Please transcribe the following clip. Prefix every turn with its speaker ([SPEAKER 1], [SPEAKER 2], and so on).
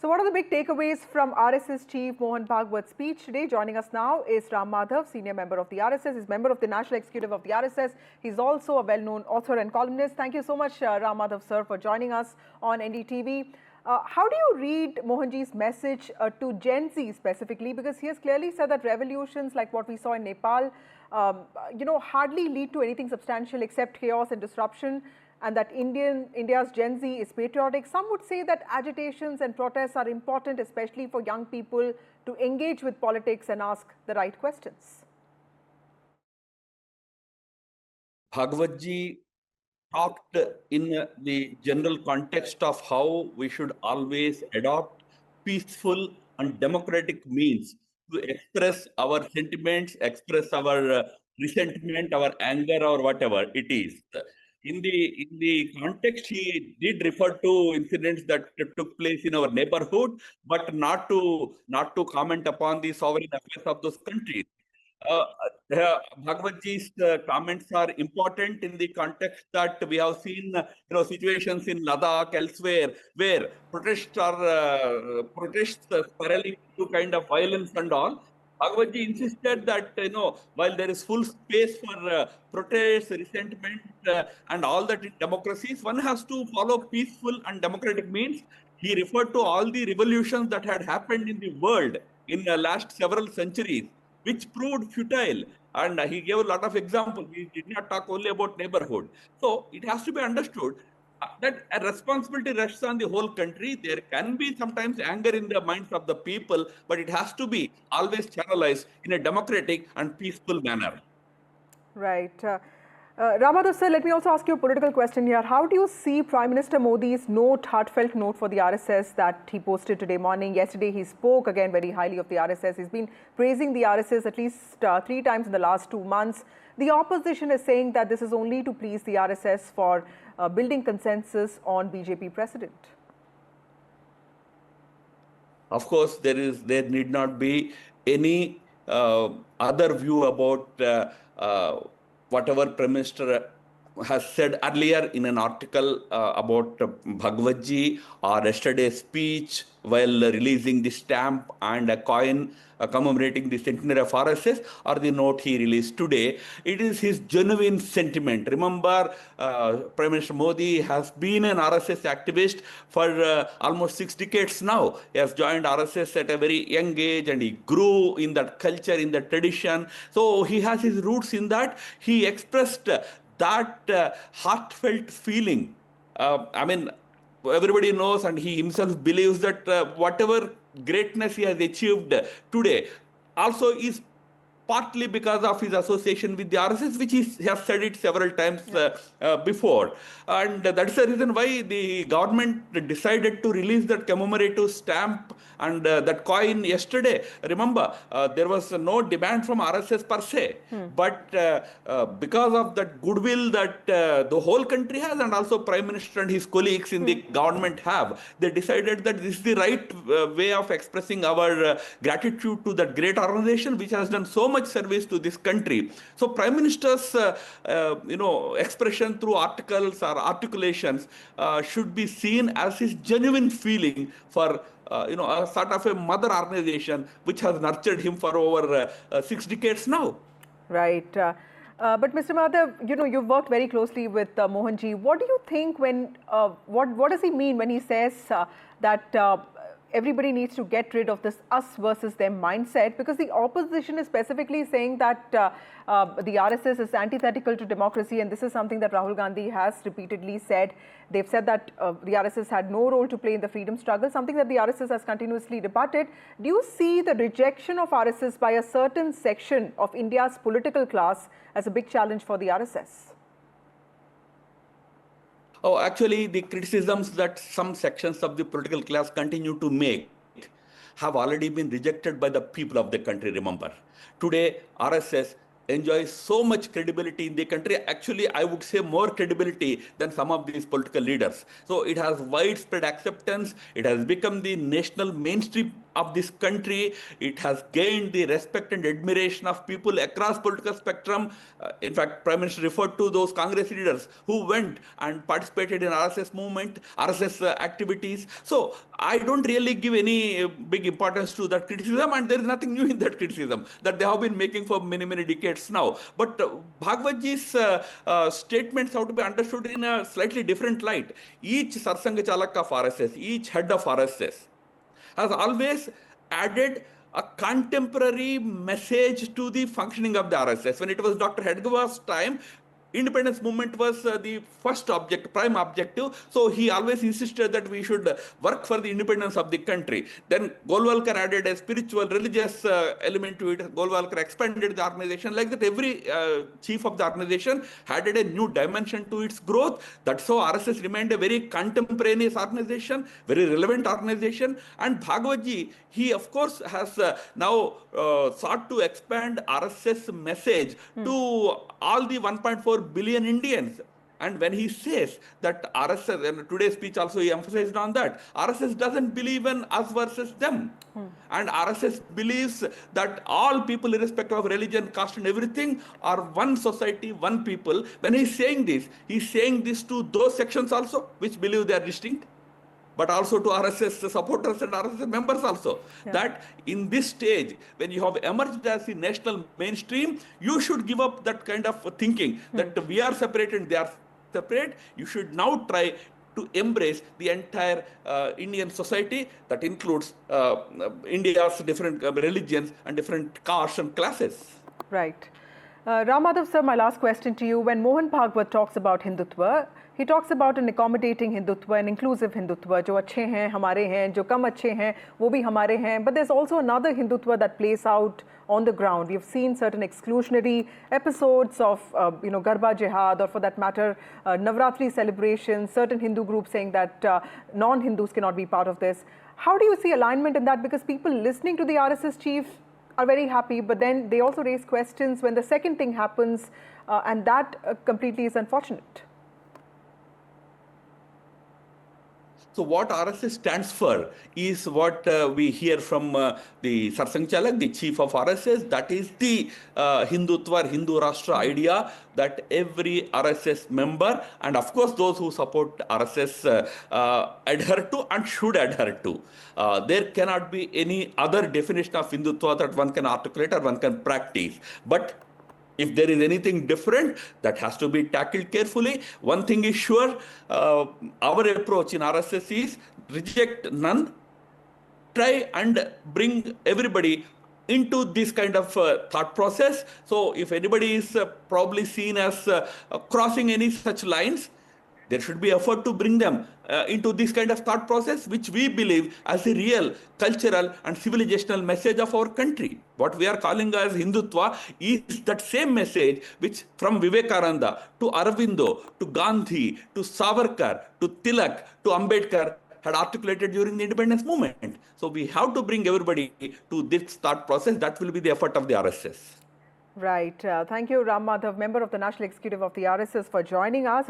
[SPEAKER 1] So what are the big takeaways from RSS Chief Mohan Bhagwat's speech today? Joining us now is Ram Madhav, senior member of the RSS. He's member of the National Executive of the RSS. He's also a well-known author and columnist. Thank you so much, Ram Madhav, sir, for joining us on NDTV. How do you read Mohanji's message to Gen Z specifically? Because he has clearly said that revolutions like what we saw in Nepal, hardly lead to anything substantial except chaos and disruption, and that India's Gen Z is patriotic. Some would say that agitations and protests are important, especially for young people, to engage with politics and ask the right questions.
[SPEAKER 2] Bhagwat ji talked in the general context of how we should always adopt peaceful and democratic means to express our sentiments, express our resentment, our anger, or whatever it is. In the context, he did refer to incidents that took place in our neighborhood, but not to comment upon the sovereign affairs of those countries. Bhagwat ji's comments are important in the context that we have seen, situations in Ladakh, elsewhere, where protests spiraling to kind of violence and all. Bhagwat ji insisted that, while there is full space for protest, resentment, and all that in democracies, one has to follow peaceful and democratic means. He referred to all the revolutions that had happened in the world in the last several centuries, which proved futile. And he gave a lot of examples. He did not talk only about neighborhood. So it has to be understood that a responsibility rests on the whole country. There can be sometimes anger in the minds of the people, but it has to be always channelized in a democratic and peaceful manner.
[SPEAKER 1] Right. Ram Madhav sir, let me also ask you a political question here. How do you see Prime Minister Modi's heartfelt note for the RSS that he posted today morning? Yesterday he spoke again very highly of the RSS. He's been praising the RSS at least 3 times in the last 2 months. The opposition is saying that this is only to please the RSS for building consensus on BJP precedent.
[SPEAKER 2] Of course, there need not be any other view about whatever Prime Minister has said earlier in an article about Bhagwat ji, or yesterday's speech while releasing the stamp and a coin commemorating the centenary of RSS, or the note he released today. It is his genuine sentiment. Remember, Prime Minister Modi has been an RSS activist for almost 6 decades now. He has joined RSS at a very young age, and he grew in that culture, in that tradition. So he has his roots in that. He expressed that heartfelt feeling. Everybody knows, and he himself believes that whatever greatness he has achieved today also is partly because of his association with the RSS, which he has said it several times before. And that is the reason why the government decided to release that commemorative stamp and that coin yesterday. Remember, there was no demand from RSS per se, but because of that goodwill that the whole country has, and also Prime Minister and his colleagues in the government have, they decided that this is the right way of expressing our gratitude to that great organization which has done so much service to this country. So Prime Minister's expression through articles or articulations should be seen as his genuine feeling for a sort of a mother organization which has nurtured him for over 6 decades now.
[SPEAKER 1] Right. But Mr. Madhav, you've worked very closely with Mohanji. What do you think when, what does he mean when he says that everybody needs to get rid of this us versus them mindset? Because the opposition is specifically saying that the RSS is antithetical to democracy, and this is something that Rahul Gandhi has repeatedly said. They've said that the RSS had no role to play in the freedom struggle, something that the RSS has continuously rebutted. Do you see the rejection of RSS by a certain section of India's political class as a big challenge for the RSS?
[SPEAKER 2] Oh, actually, the criticisms that some sections of the political class continue to make have already been rejected by the people of the country, remember. Today, RSS enjoys so much credibility in the country. Actually, I would say more credibility than some of these political leaders. So it has widespread acceptance. It has become the national mainstream of this country. It has gained the respect and admiration of people across political spectrum. In fact, Prime Minister referred to those Congress leaders who went and participated in RSS movement, RSS activities. So I don't really give any big importance to that criticism, and there is nothing new in that criticism that they have been making for many, many decades now. But Bhagwatji's statements have to be understood in a slightly different light. Each Sarsanga Chalak of RSS, each head of RSS has always added a contemporary message to the functioning of the RSS. When it was Dr. Hedgewar's time, independence movement was the first prime objective. So he always insisted that we should work for the independence of the country. Then Golwalkar added a spiritual, religious element to it. Golwalkar expanded the organization. Like that, every chief of the organization added a new dimension to its growth. That's how RSS remained a very contemporaneous organization, very relevant organization. And Bhagwatji, he of course has now sought to expand RSS message to all the 1.4 billion Indians. And when he says that RSS, and today's speech also he emphasized on that, RSS doesn't believe in us versus them. And RSS believes that all people, irrespective of religion, caste and everything, are one society, one people. When he's saying this to those sections also, which believe they are distinct, but also to RSS supporters and RSS members also. Yeah. That in this stage, when you have emerged as the national mainstream, you should give up that kind of thinking that we are separate and they are separate. You should now try to embrace the entire Indian society that includes India's different religions and different castes and classes.
[SPEAKER 1] Right. Ram Madhav sir, my last question to you. When Mohan Bhagwat talks about Hindutva, he talks about an accommodating Hindutva, an inclusive Hindutva. जो अच्छे हैं हमारे हैं, जो कम अच्छे हैं वो भी हमारे हैं. But there's also another Hindutva that plays out on the ground. We've seen certain exclusionary episodes of Garba Jihad, or for that matter, Navratri celebrations. Certain Hindu groups saying that non-Hindus cannot be part of this. How do you see alignment in that? Because people listening to the RSS chief are very happy, but then they also raise questions when the second thing happens, and that completely is unfortunate.
[SPEAKER 2] So what RSS stands for is what we hear from the Sarsang Chalak, the chief of RSS. That is the Hindutva, Hindu Rashtra idea that every RSS member, and of course those who support RSS, adhere to and should adhere to. There cannot be any other definition of Hindutva that one can articulate or one can practice. But if there is anything different, that has to be tackled carefully. One thing is sure, our approach in RSS is reject none, try and bring everybody into this kind of thought process. So if anybody is probably seen as crossing any such lines, there should be effort to bring them into this kind of thought process, which we believe as a real cultural and civilizational message of our country. What we are calling as Hindutva is that same message which from Vivekananda to Aurobindo to Gandhi to Savarkar to Tilak to Ambedkar had articulated during the independence movement. So we have to bring everybody to this thought process. That will be the effort of the RSS.
[SPEAKER 1] Right. Thank you, Ram Madhav, member of the National Executive of the RSS, for joining us.